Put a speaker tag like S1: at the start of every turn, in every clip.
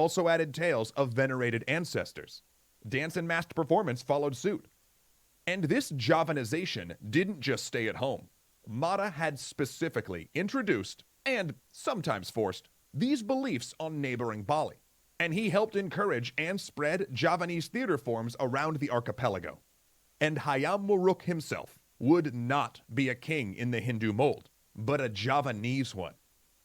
S1: also added tales of venerated ancestors. Dance and masked performance followed suit. And this Javanization didn't just stay at home. Mata had specifically introduced, and sometimes forced, these beliefs on neighboring Bali, and he helped encourage and spread Javanese theater forms around the archipelago. And Hayam Wuruk himself would not be a king in the Hindu mold, but a Javanese one.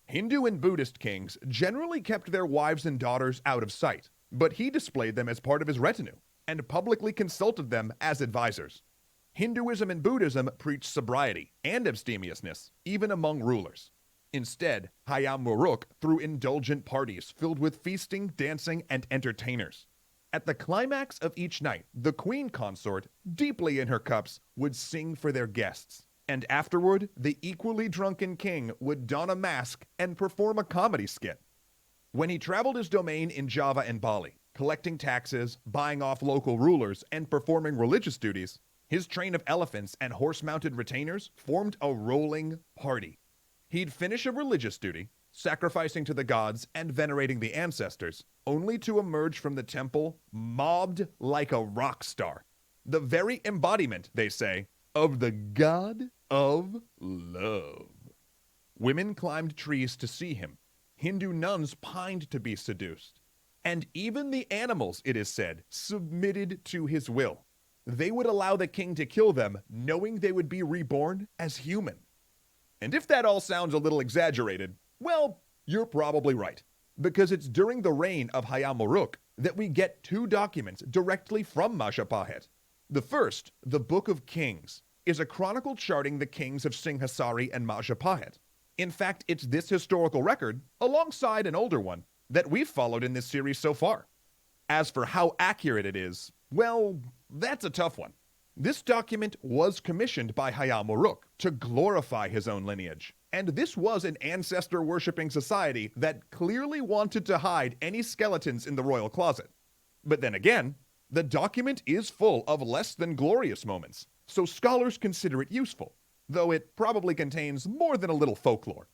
S1: Hindu and Buddhist kings generally kept their wives and daughters out of sight, but he displayed them as part of his retinue and publicly consulted them as advisors. Hinduism and Buddhism preached sobriety and abstemiousness, even among rulers. Instead, Hayam Wuruk threw indulgent parties filled with feasting, dancing, and entertainers. At the climax of each night, the queen consort, deeply in her cups, would sing for their guests. And afterward, the equally drunken king would don a mask and perform a comedy skit. When he traveled his domain in Java and Bali, collecting taxes, buying off local rulers, and performing religious duties, his train of elephants and horse-mounted retainers formed a rolling party. He'd finish a religious duty, sacrificing to the gods and venerating the ancestors, only to emerge from the temple mobbed like a rock star. The very embodiment, they say, of the god of love. Women climbed trees to see him. Hindu nuns pined to be seduced. And even the animals, it is said, submitted to his will. They would allow the king to kill them, knowing they would be reborn as human. And if that all sounds a little exaggerated, well, you're probably right. Because it's during the reign of Hayam Wuruk that we get two documents directly from Majapahit. The first, the Book of Kings, is a chronicle charting the kings of Singhasari and Majapahit. In fact, it's this historical record, alongside an older one, that we've followed in this series so far. As for how accurate it is, well, that's a tough one. This document was commissioned by Hayam Wuruk to glorify his own lineage, and this was an ancestor-worshipping society that clearly wanted to hide any skeletons in the royal closet. But then again, the document is full of less than glorious moments, so scholars consider it useful, though it probably contains more than a little folklore.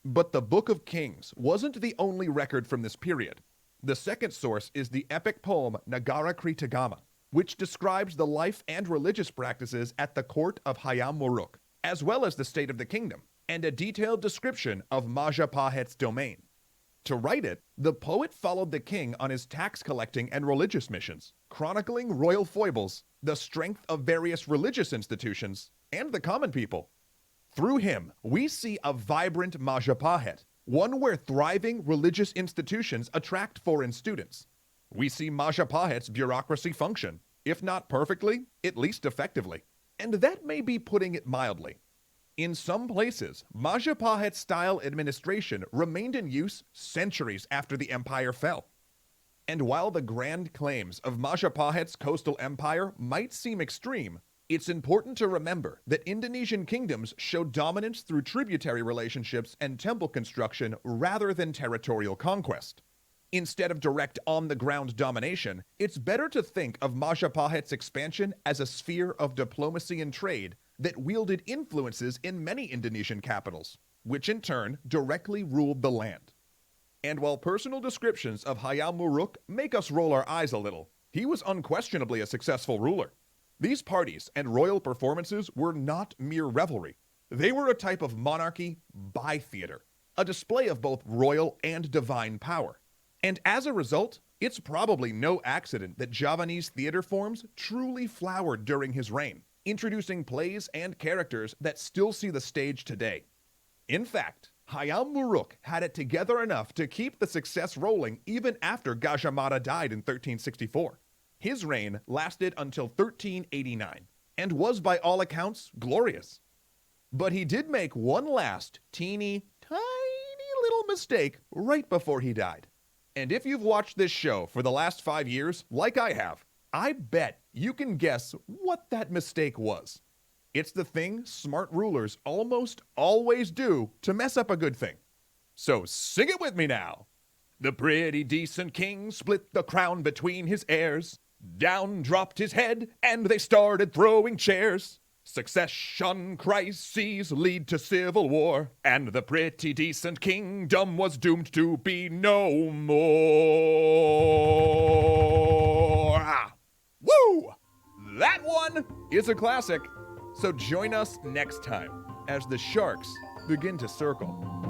S1: But the Book of Kings wasn't the only record from this period. The second source is the epic poem Nagara Kritagama, which describes the life and religious practices at the court of Hayam Wuruk, as well as the state of the kingdom, and a detailed description of Majapahit's domain. To write it, the poet followed the king on his tax collecting and religious missions, chronicling royal foibles, the strength of various religious institutions, and the common people. Through him, we see a vibrant Majapahit, one where thriving religious institutions attract foreign students. We see Majapahit's bureaucracy function, if not perfectly, at least effectively. And that may be putting it mildly. In some places, Majapahit-style administration remained in use centuries after the empire fell. And while the grand claims of Majapahit's coastal empire might seem extreme, it's important to remember that Indonesian kingdoms showed dominance through tributary relationships and temple construction rather than territorial conquest. Instead of direct on-the-ground domination, it's better to think of Majapahit's expansion as a sphere of diplomacy and trade that wielded influences in many Indonesian capitals, which in turn directly ruled the land. And while personal descriptions of Hayam Wuruk make us roll our eyes a little, he was unquestionably a successful ruler. These parties and royal performances were not mere revelry. They were a type of monarchy by theater, a display of both royal and divine power. And as a result, it's probably no accident that Javanese theater forms truly flowered during his reign, introducing plays and characters that still see the stage today. In fact, Hayam Wuruk had it together enough to keep the success rolling even after Gajah Mada died in 1364. His reign lasted until 1389, and was by all accounts glorious. But he did make one last teeny, tiny little mistake right before he died. And if you've watched this show for the last 5 years, like I have, I bet you can guess what that mistake was. It's the thing smart rulers almost always do to mess up a good thing. So sing it with me now. The pretty decent king split the crown between his heirs. Down dropped his head, and they started throwing chairs. Succession crises lead to civil war, and the pretty decent kingdom was doomed to be no more. Woo! That one is a classic. So join us next time as the sharks begin to circle.